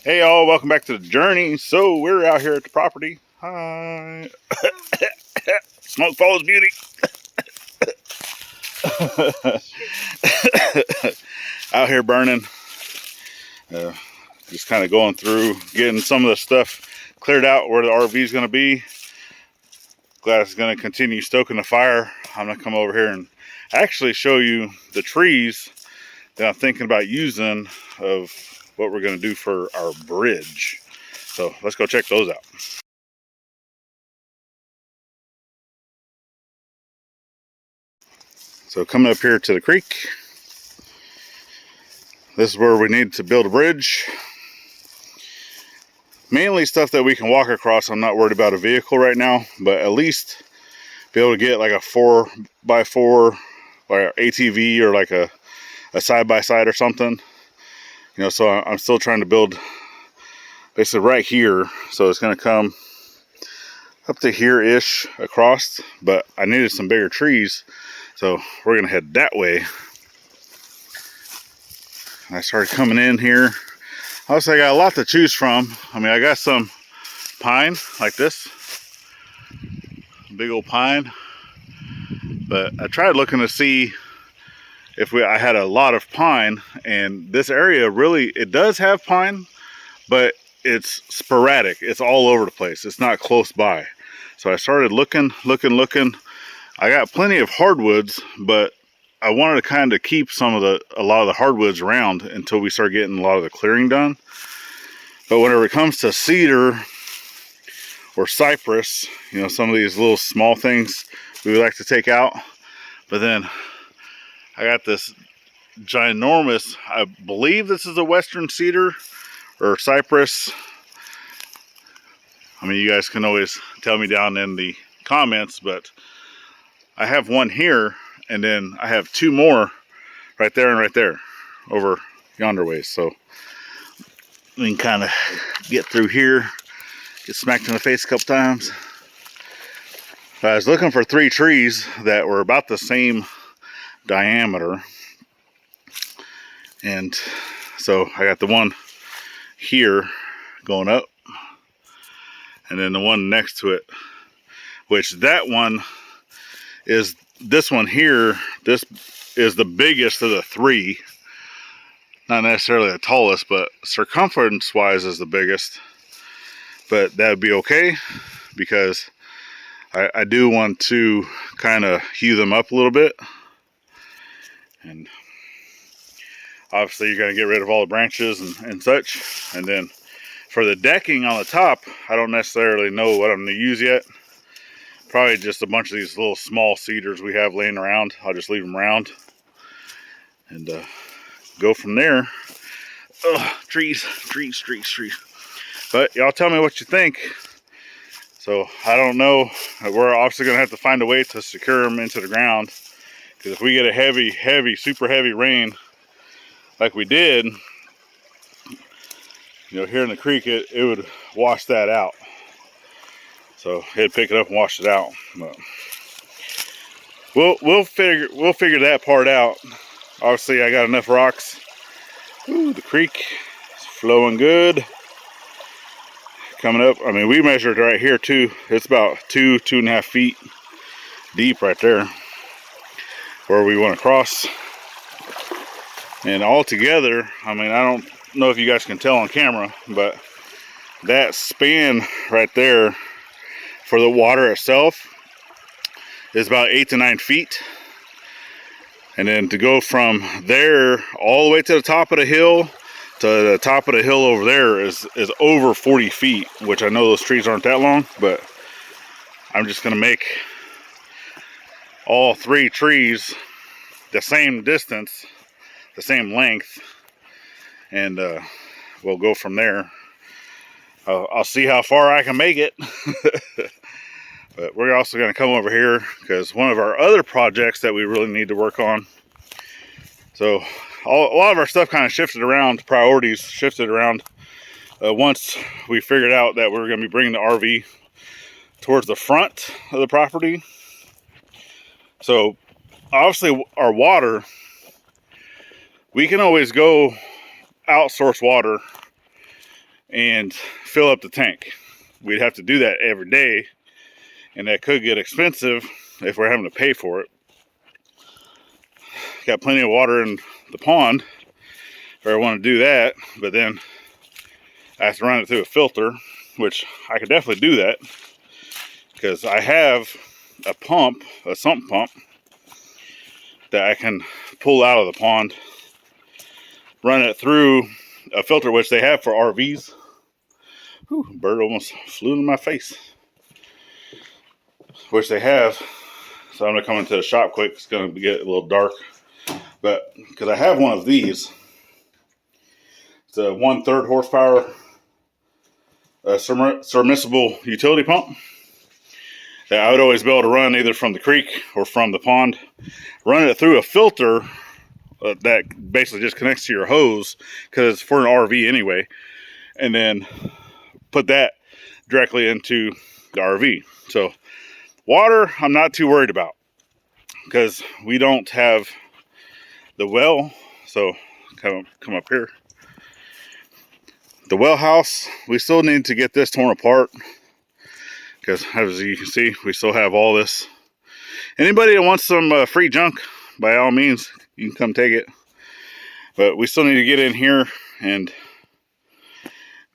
Hey y'all, welcome back to the journey. So we're out here at the property. Hi. Smoke follows beauty. Out here burning. Just kind of going through, getting some of the stuff cleared out where the RV is going to be. Glad it's going to continue stoking the fire. I'm going to come over here and actually show you the trees that I'm thinking about using of what we're going to do for our bridge. So let's go check those out. So coming up here to the creek, this is where we need to build a bridge. Mainly stuff that we can walk across. I'm not worried about a vehicle right now, but at least be able to get like a 4x4 or ATV or like a side-by-side or something. You know, so I'm still trying to build basically right here. So it's going to come up to here-ish across, but I needed some bigger trees. So we're going to head that way. I started coming in here. Also, I got a lot to choose from. I mean, I got some pine like this, big old pine. But I tried looking to see if I had a lot of pine, and this area really, it does have pine, but it's sporadic. It's all over the place. It's not close by. So I started looking. I got plenty of hardwoods, but I wanted to kind of keep a lot of the hardwoods around until we start getting a lot of the clearing done. But whenever it comes to cedar or cypress, you know, some of these little small things we would like to take out. But then I got this ginormous, I believe this is a western cedar or cypress. I mean, you guys can always tell me down in the comments, but I have one here, and then I have two more right there and right there over yonder ways. So we can kind of get through here, get smacked in the face a couple times. I was looking for 3 trees that were about the same diameter, and so I got the one here going up, and then the one next to it, which that one is, this one here, this is the biggest of the 3. Not necessarily the tallest, but circumference wise is the biggest. But that would be okay, because I do want to kind of hew them up a little bit. And obviously you're going to get rid of all the branches and such. And then for the decking on the top, I don't necessarily know what I'm going to use yet. Probably just a bunch of these little small cedars we have laying around. I'll just leave them around and go from there. Ugh, trees. But y'all tell me what you think. So I don't know. We're obviously going to have to find a way to secure them into the ground. Because if we get a heavy, super heavy rain like we did, you know, here in the creek, it would wash that out. So it'd pick it up and wash it out. But we'll figure that part out. Obviously, I got enough rocks. Ooh, the creek is flowing good. Coming up, I mean, we measured right here too. It's about 2.5 feet deep right there where we want to cross. And all together, I mean, I don't know if you guys can tell on camera, but that span right there for the water itself is about 8 to 9 feet. And then to go from there all the way to the top of the hill to the top of the hill over there is over 40 feet, which I know those trees aren't that long, but I'm just gonna make all 3 trees the same distance, the same length, and we'll go from there. I'll see how far I can make it. But we're also going to come over here because one of our other projects that we really need to work on. So a lot of our stuff kind of shifted around, priorities shifted around once we figured out that we were going to be bringing the RV towards the front of the property. So obviously our water, we can always go outsource water and fill up the tank. We'd have to do that every day, and that could get expensive if we're having to pay for it. Got plenty of water in the pond if I want to do that, but then I have to run it through a filter, which I could definitely do that because I have a pump, a sump pump, that I can pull out of the pond, run it through a filter, which they have for RVs. Whew, bird almost flew in my face. Which they have. So I'm gonna come into the shop quick. It's gonna get a little dark, but because I have one of these, it's a 1/3 horsepower submersible utility pump that I would always be able to run either from the creek or from the pond. Run it through a filter that basically just connects to your hose because it's for an RV anyway, and then put that directly into the RV. So water, I'm not too worried about because we don't have the well. So come up here. The well house, we still need to get this torn apart because as you can see, we still have all this. Anybody that wants some free junk, by all means, you can come take it. But we still need to get in here and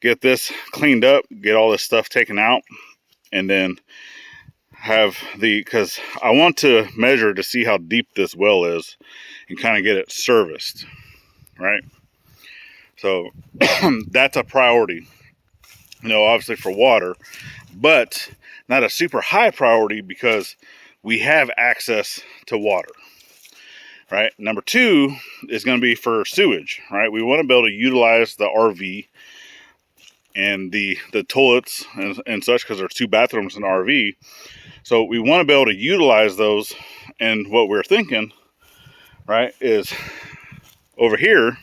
get this cleaned up, get all this stuff taken out, and then have because I want to measure to see how deep this well is and kind of get it serviced, right? So that's a priority, obviously for water, but not a super high priority because we have access to water, right? Number two is going to be for sewage, right? We want to be able to utilize the RV and the toilets and such because there's 2 bathrooms in the RV. So we want to be able to utilize those. And what we're thinking, right, is over here.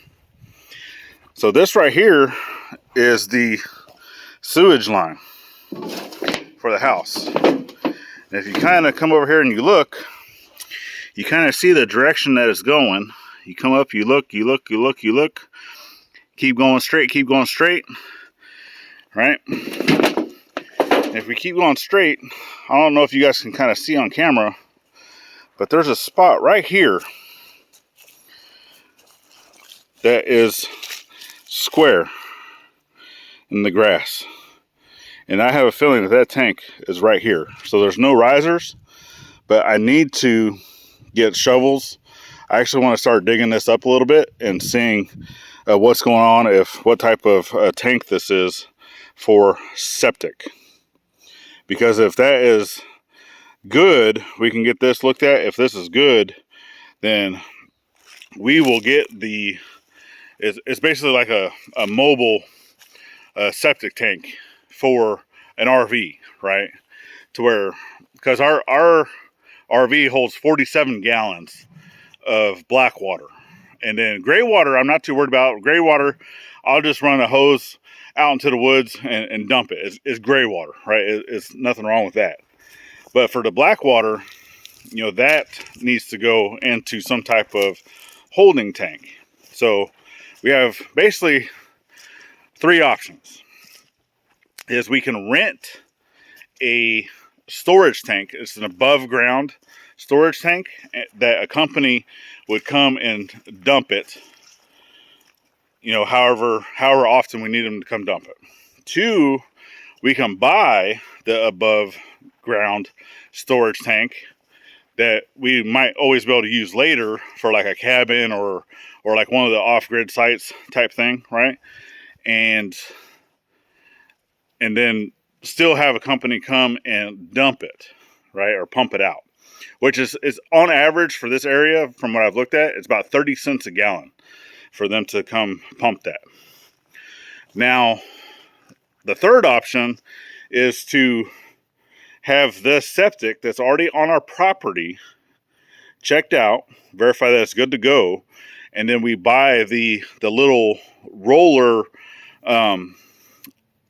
So this right here is the sewage line for the house. And if you kind of come over here and you look, you kind of see the direction that it's going. You come up, you look, you look, you look, you look. Keep going straight, right? If we keep going straight, I don't know if you guys can kind of see on camera, but there's a spot right here that is square in the grass. And I have a feeling that that tank is right here. So there's no risers, but I need to get shovels. I actually want to start digging this up a little bit and seeing what's going on, what type of tank this is for septic. Because if that is good, we can get this looked at. If this is good, then we will get it's basically like a mobile septic tank for an RV, right? To where, because our RV holds 47 gallons of black water. And then gray water, I'm not too worried about. Gray water, I'll just run a hose out into the woods and dump it. It's gray water, right? It's nothing wrong with that. But for the black water, that needs to go into some type of holding tank. So we have basically 3 options. Is we can rent a storage tank. It's an above ground storage tank that a company would come and dump it, however often we need them to come dump it. 2, we can buy the above ground storage tank that we might always be able to use later for like a cabin or like one of the off-grid sites type thing, right? And then still have a company come and dump it, right? Or pump it out, which is on average for this area, from what I've looked at, it's about 30 cents a gallon for them to come pump that. Now, the third option is to have this septic that's already on our property checked out, verify that it's good to go, and then we buy the little roller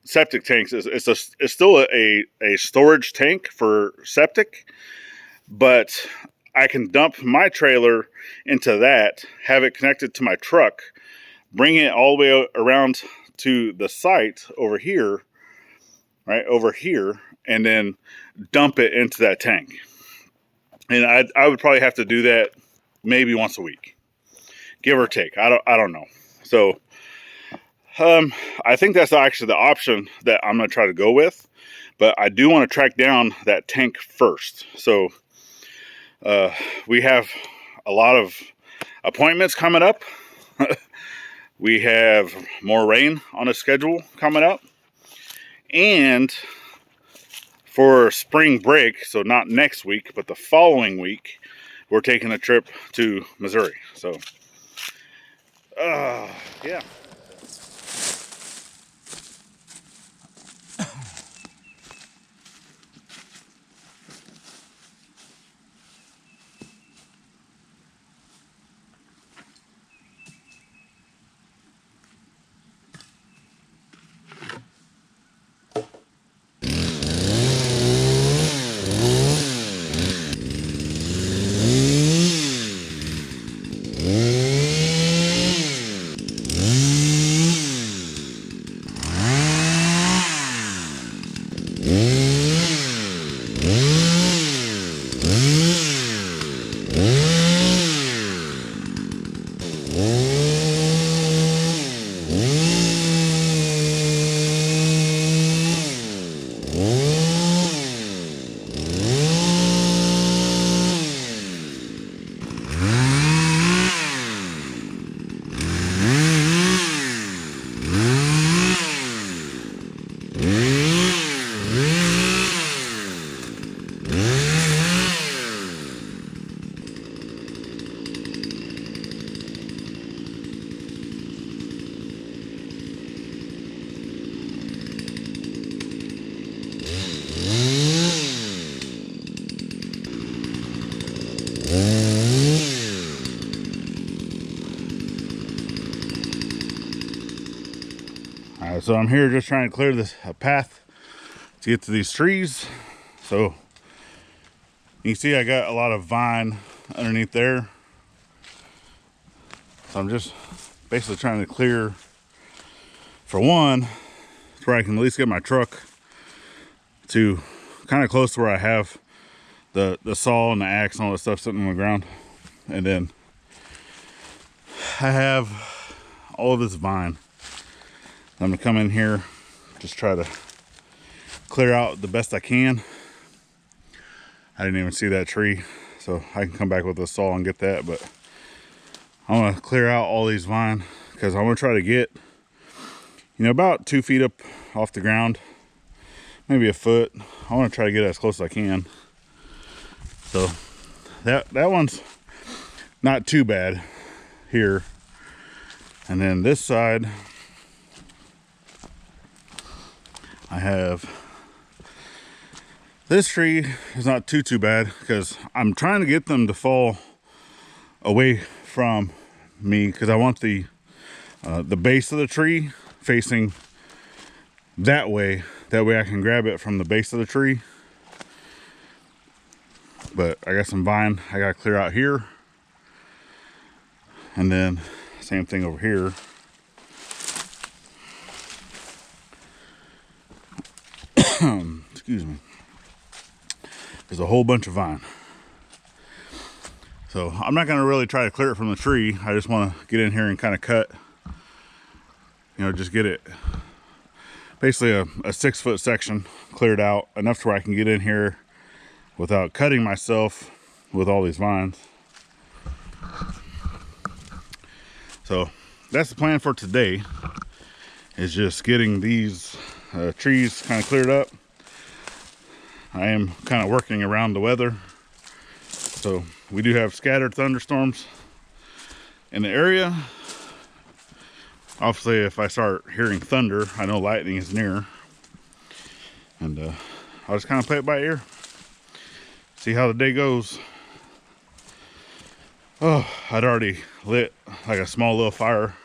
septic tanks. It's still a storage tank for septic, but I can dump my trailer into that, have it connected to my truck, bring it all the way around to the site over here, right over here, and then dump it into that tank. And I would probably have to do that maybe once a week, give or take. I don't know. So I think that's actually the option that I'm going to try to go with, but I do want to track down that tank first. So we have a lot of appointments coming up. We have more rain on the schedule coming up, and for spring break, so not next week but the following week, we're taking a trip to Missouri. So yeah. So I'm here just trying to clear this path to get to these trees. So you can see I got a lot of vine underneath there. So I'm just basically trying to clear, for one, to where I can at least get my truck to kind of close to where I have the saw and the axe and all that stuff sitting on the ground. And then I have all of this vine. I'm gonna come in here, just try to clear out the best I can. I didn't even see that tree, so I can come back with a saw and get that, but I want to clear out all these vine because I want to try to get, about 2 feet up off the ground, maybe a foot. I want to try to get as close as I can. So that one's not too bad here. And then this side, I have this tree is not too bad because I'm trying to get them to fall away from me because I want the base of the tree facing that way. That way I can grab it from the base of the tree. But I got some vine I gotta clear out here. And then same thing over here. Excuse me. There's a whole bunch of vine. So I'm not going to really try to clear it from the tree. I just want to get in here and kind of cut, just get it basically a 6-foot section cleared out enough to where I can get in here without cutting myself with all these vines. So that's the plan for today, is just getting these trees kind of cleared up. I am kind of working around the weather. So we do have scattered thunderstorms in the area. Obviously, if I start hearing thunder, I know lightning is near. And I'll just kind of play it by ear. See how the day goes. Oh, I'd already lit like a small little fire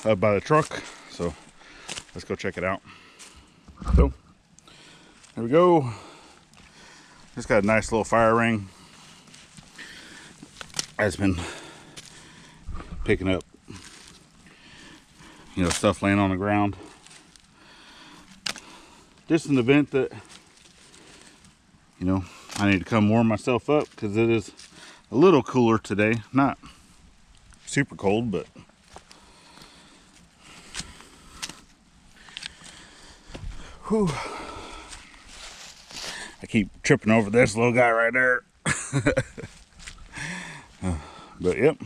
up by the truck. So let's go check it out. So there we go. Just got a nice little fire ring. It's been picking up, you know, stuff laying on the ground. Just an event that, you know, I need to come warm myself up because it is a little cooler today. Not super cold, but whew. I keep tripping over this little guy right there. But yep,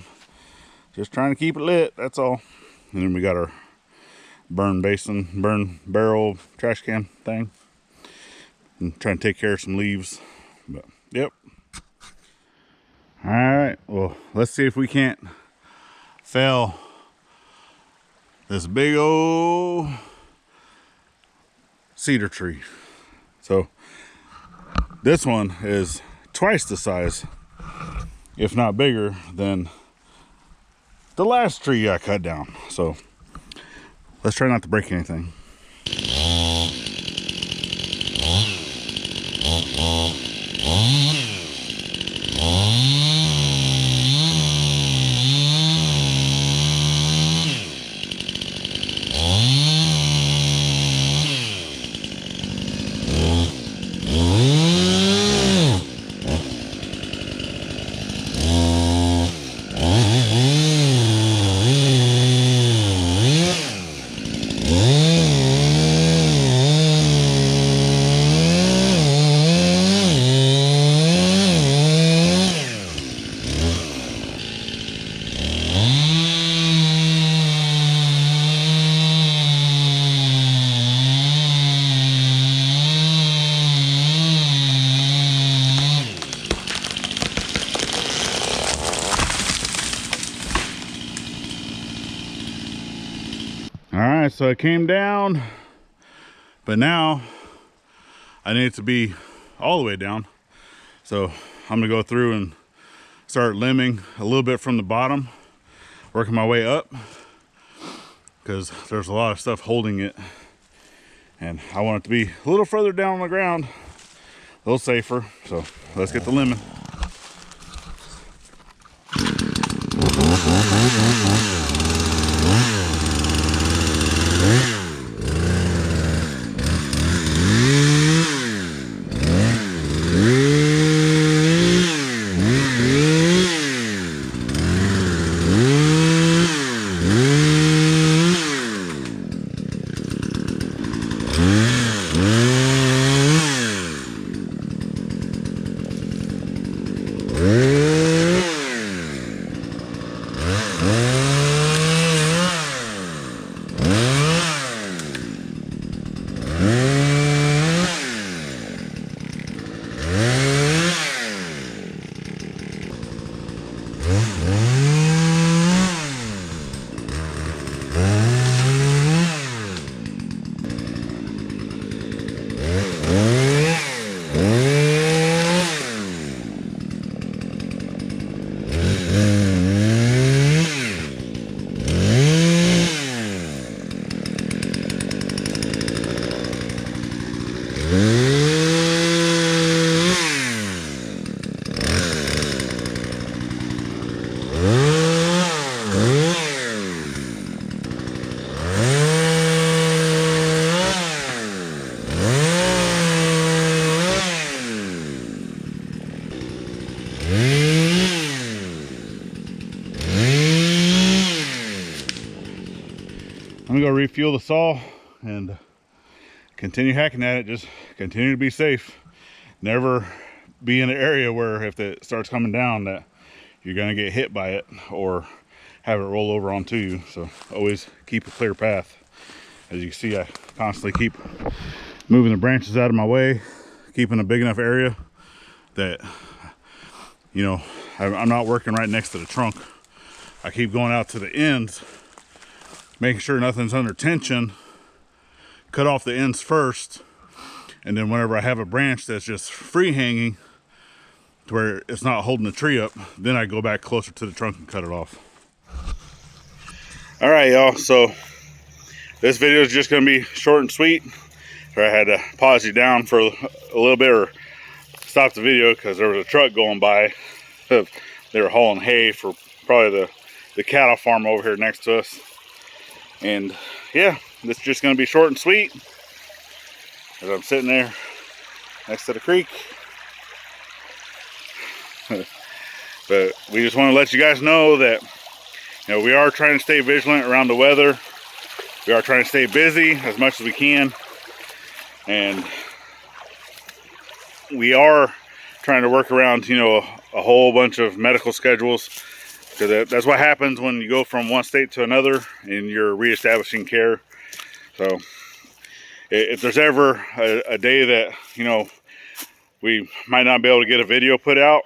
just trying to keep it lit, that's all. And then we got our burn basin, burn barrel, trash can thing. And trying to take care of some leaves. But yep. All right, well, let's see if we can't fell this big old cedar tree. So this one is twice the size, if not bigger, than the last tree I cut down. So let's try not to break anything. Alright, so I came down, but now I need it to be all the way down. So I'm gonna go through and start limbing a little bit from the bottom, working my way up, because there's a lot of stuff holding it. And I want it to be a little further down on the ground, a little safer. So let's get the limbing. I'm gonna go refuel the saw and continue hacking at it. Just continue to be safe. Never be in an area where if it starts coming down that you're gonna get hit by it or have it roll over onto you. So always keep a clear path. As you can see, I constantly keep moving the branches out of my way, keeping a big enough area that, you know, I'm not working right next to the trunk. I keep going out to the ends, making sure nothing's under tension, cut off the ends first, and then whenever I have a branch that's just free hanging to where it's not holding the tree up, then I go back closer to the trunk and cut it off. All right, y'all, so this video is just gonna be short and sweet. So I had to pause you down for a little bit or stop the video because there was a truck going by. They were hauling hay for probably the cattle farm over here next to us. And yeah, this is just going to be short and sweet as I'm sitting there next to the creek. But we just want to let you guys know that, you know, we are trying to stay vigilant around the weather. We are trying to stay busy as much as we can. And we are trying to work around, you know, a whole bunch of medical schedules. Because that's what happens when you go from one state to another and you're reestablishing care. So if there's ever a day that, you know, we might not be able to get a video put out,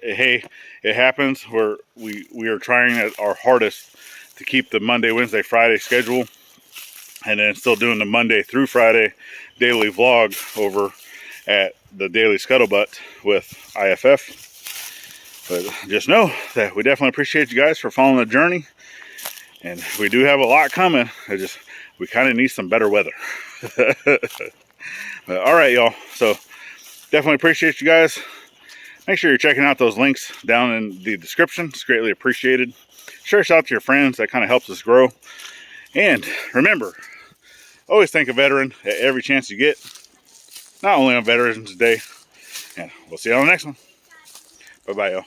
hey, it happens. We are trying at our hardest to keep the Monday, Wednesday, Friday schedule, and then still doing the Monday through Friday daily vlog over at the Daily Scuttlebutt with IFF. But just know that we definitely appreciate you guys for following the journey, and we do have a lot coming. We kind of need some better weather. All right, y'all. So definitely appreciate you guys. Make sure you're checking out those links down in the description. It's greatly apprecited. Share us out to your friends. That kind of helps us grow. And remember, always thank a veteran at every chance you get. Not only on Veterans Day. And we'll see you on the next one. Bye-bye, y'all.